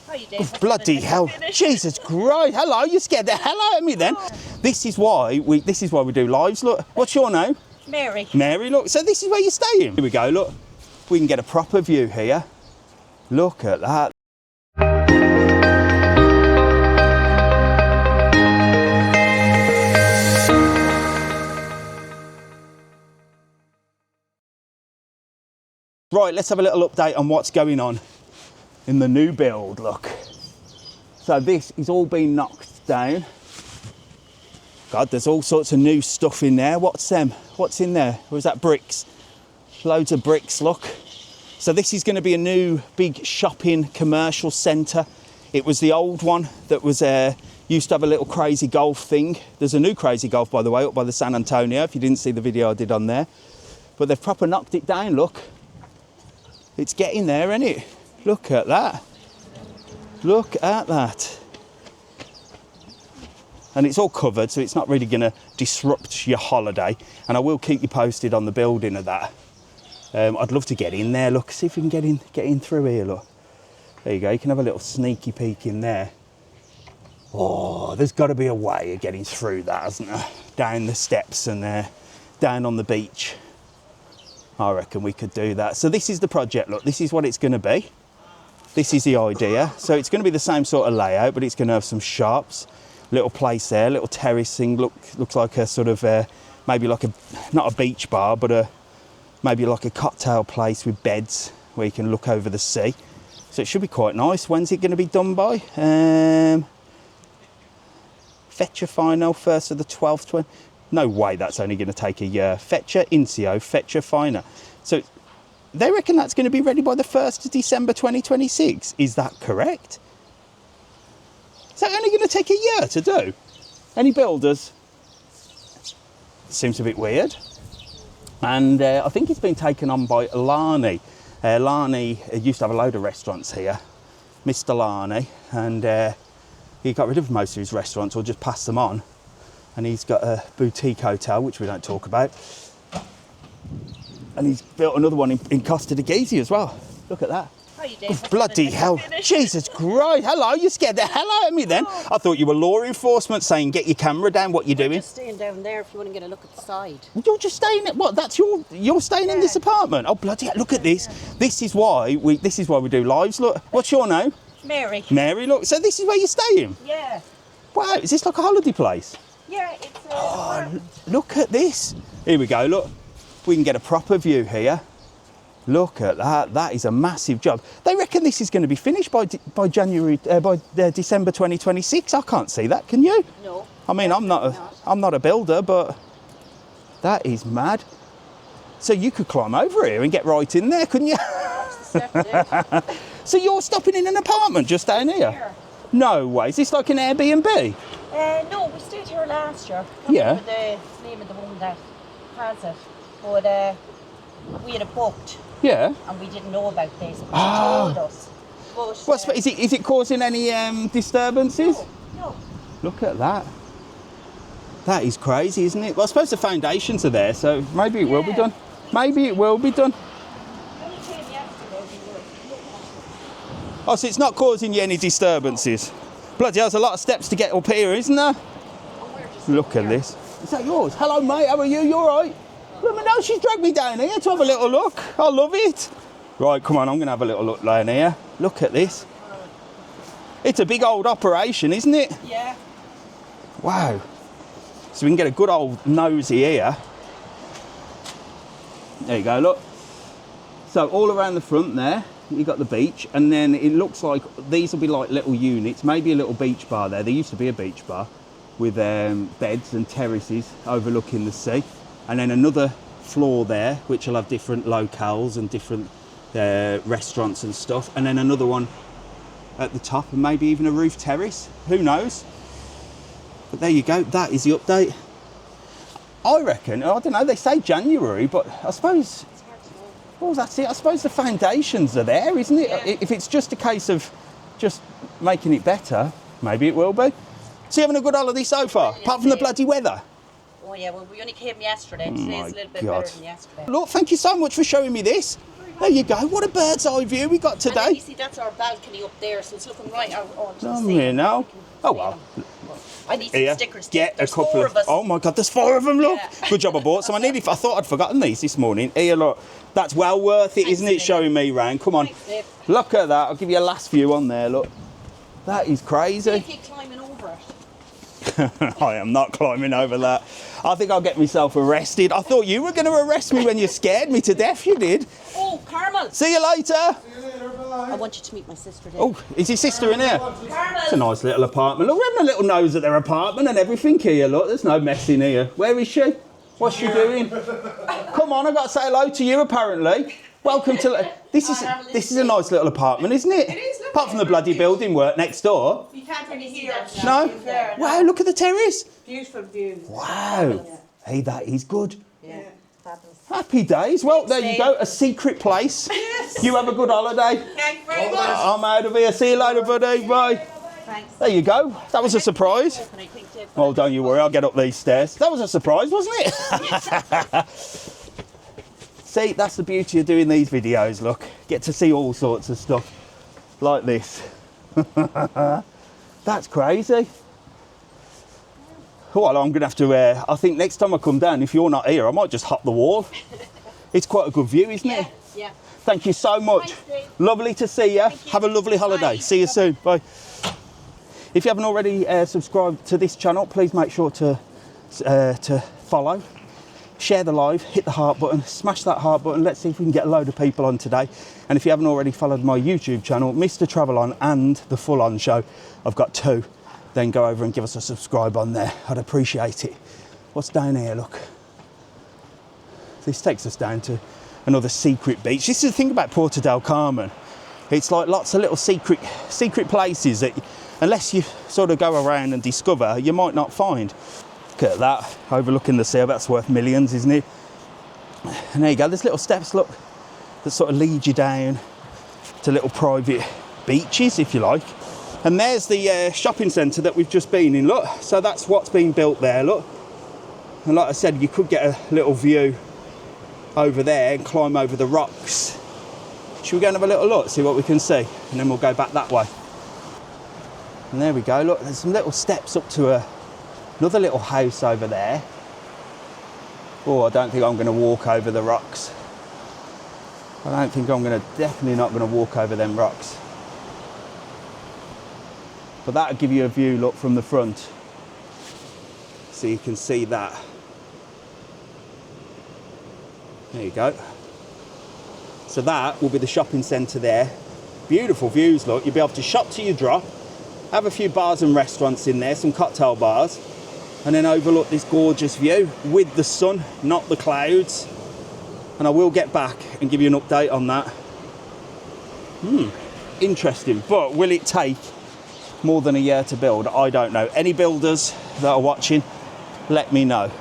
How you doing? Bloody hell. Jesus Christ. Hello, you scared the hell out of me then. This is why we do lives. Look, what's your name? Mary. Mary, look. So this is where you're staying. Here we go, look. We can get a proper view here. Look at that. Right, let's have a little update on what's going on in the new build, look. So this is all been knocked down. God, there's all sorts of new stuff in there. What's in there? Or is that bricks? Loads of bricks, look. So this is going to be a new big shopping commercial centre. It was the old one that was used to have a little crazy golf thing. There's a new crazy golf, by the way, up by the San Antonio, if you didn't see the video I did on there. But they've proper knocked it down, look. It's getting there, isn't it? Look at that. Look at that. And it's all covered, so it's not really going to disrupt your holiday. And I will keep you posted on the building of that. I'd love to get in there. Look, see if we can get in through here, look. There you go, you can have a little sneaky peek in there. Oh, there's got to be a way of getting through that, hasn't there? Down the steps and down on the beach. I reckon we could do that. So this is the project, look, this is what it's going to be. This is the idea. So it's going to be the same sort of layout, but it's going to have some shops, little place there, little terrace thing, looks like a sort of, maybe like not a beach bar, but maybe like a cocktail place with beds where you can look over the sea. So it should be quite nice. When's it going to be done by? Fecha final, 1st of the 12th, no way that's only going to take a year. Fecha Incio, Fecha Fina. So they reckon that's going to be ready by the 1st of December 2026. Is that correct? Is that only going to take a year to do? Any builders? Seems a bit weird. And I think it's been taken on by Lani. Lani used to have a load of restaurants here. Mr. Lani. And he got rid of most of his restaurants or just passed them on. And he's got a boutique hotel, which we don't talk about. And he's built another one in Costa de Gezi as well. Look at that. How you doing? Bloody hell. Jesus Christ. Hello, you scared the hell out of me then. I thought you were law enforcement saying, get your camera down, what you doing? Just staying down there if you want to get a look at the side. You're just staying at what? That's you're staying in this apartment? Oh, bloody hell, look at this. This is why we do lives. Look, what's your name? Mary. Mary, look. So this is where you're staying? Yeah. Wow, is this like a holiday place? Yeah, it's Look at this. Here we go, look. We can get a proper view here. Look at that. That is a massive job. They reckon this is going to be finished by December 2026. I can't see that. Can you? No. I mean, I'm not a builder, but that is mad. So you could climb over here and get right in there, couldn't you? So you're stopping in an apartment just down here? No way. Is this like an Airbnb? No, we stayed here last year. Yeah. With the name of the woman that has it, but we had it booked. Yeah. And we didn't know about this, but she told us. But, is it causing any disturbances? No. Look at that. That is crazy, isn't it? Well, I suppose the foundations are there, so maybe it will be done. Maybe it will be done. Oh, so it's not causing you any disturbances? Bloody hell, there's a lot of steps to get up here, isn't there? Look at this. Is that yours? Hello, mate. How are you? You all right? Look, no, she's dragged me down here to have a little look. I love it. Right, come on. I'm going to have a little look down here. Look at this. It's a big old operation, isn't it? Yeah. Wow. So we can get a good old nosy here. There you go, look. So all around the front there, you've got the beach, and then it looks like these will be like little units, maybe a little beach bar there. There used to be a beach bar with beds and terraces overlooking the sea. And then another floor there, which will have different locales and different restaurants and stuff. And then another one at the top, and maybe even a roof terrace. Who knows? But there you go. That is the update. I reckon, I don't know, they say January, but I suppose, well, that's it. I suppose the foundations are there, isn't it? Yeah. If it's just a case of just making it better, maybe it will be. So you having a good holiday so far, apart from the bloody weather? Oh yeah, well we only came yesterday. Today's a little bit better than yesterday. Look, thank you so much for showing me this. There you go. What a bird's eye view we got And then today. you see, that's our balcony up there, so it's looking right out onto the Oh, sea. you know. Oh, well. I need some Here, stickers. get There's a couple 4 of. of us. Oh my God, there's 4 of them. Look, Yeah. good job I bought some. I thought I'd forgotten these this morning. Here, look, that's well worth it, isn't it? Nick. Showing me round. Come on, Thanks, Nick. look at that. I'll give you a last view on there. Look, that is crazy. If you're climbing over it. I am not climbing over that. I think I'll get myself arrested. I thought you were going to arrest me when you scared me to death. You did. Oh, Carmel. See you later. I want you to meet my sister there. Oh, is your sister in here? Carmel. It's a nice little apartment. Look, we're having a little nose at their apartment and everything here. Look, there's no mess in here. Where is she? What's she doing? Come on, I've got to say hello to you, apparently. Welcome to... This is a nice little apartment, isn't it? It is, look. Apart from the bloody building work next door. You can't really hear it. No? There, Wow, look at the terrace. Beautiful views. Wow. Hey, that is good. Yeah. Fabulous. Happy days. Well, there you go. A secret place. You have a good holiday. Thank you very much. I'm out of here. See you later, buddy. Bye. Thanks. There you go. That was a surprise. And I think Dave- Well, don't you worry. I'll get up these stairs. That was a surprise, wasn't it? See, that's the beauty of doing these videos, look. Get to see all sorts of stuff like this. That's crazy. Well, I'm going to have to, I think next time I come down, if you're not here, I might just hop the wall. It's quite a good view, isn't it? Yeah. Thank you so much. Thanks, Dave. Lovely to see you. Have a lovely holiday. Bye. See you soon. Bye. If you haven't already subscribed to this channel, please make sure to follow. Share the live, hit the heart button, smash that heart button. Let's see if we can get a load of people on today. And if you haven't already followed my YouTube channel, Mr. TravelON and The Full On Show, I've got 2. Then go over and give us a subscribe on there. I'd appreciate it. What's down here, look? This takes us down to another secret beach. This is the thing about Puerto del Carmen. It's like lots of little secret places that, unless you sort of go around and discover, you might not find. Look at that, overlooking the sea. That's worth millions, isn't it? And there you go, there's little steps, look, that sort of lead you down to little private beaches, if you like. And there's the shopping centre that we've just been in, look. So that's what's been built there, look. And like I said, you could get a little view over there and climb over the rocks. Should we go and have a little look, see what we can see? And then we'll go back that way. And there we go, look, there's some little steps up to another little house over there. Oh, I don't think I'm going to walk over the rocks. I don't think I'm definitely not going to walk over them rocks. But that'll give you a view, look, from the front. So you can see that. There you go. So that will be the shopping centre there. Beautiful views, look. You'll be able to shop till you drop. Have a few bars and restaurants in there, some cocktail bars. And then overlook this gorgeous view with the sun, not the clouds. And I will get back and give you an update on that. Interesting. But will it take more than a year to build? I don't know. Any builders that are watching, let me know.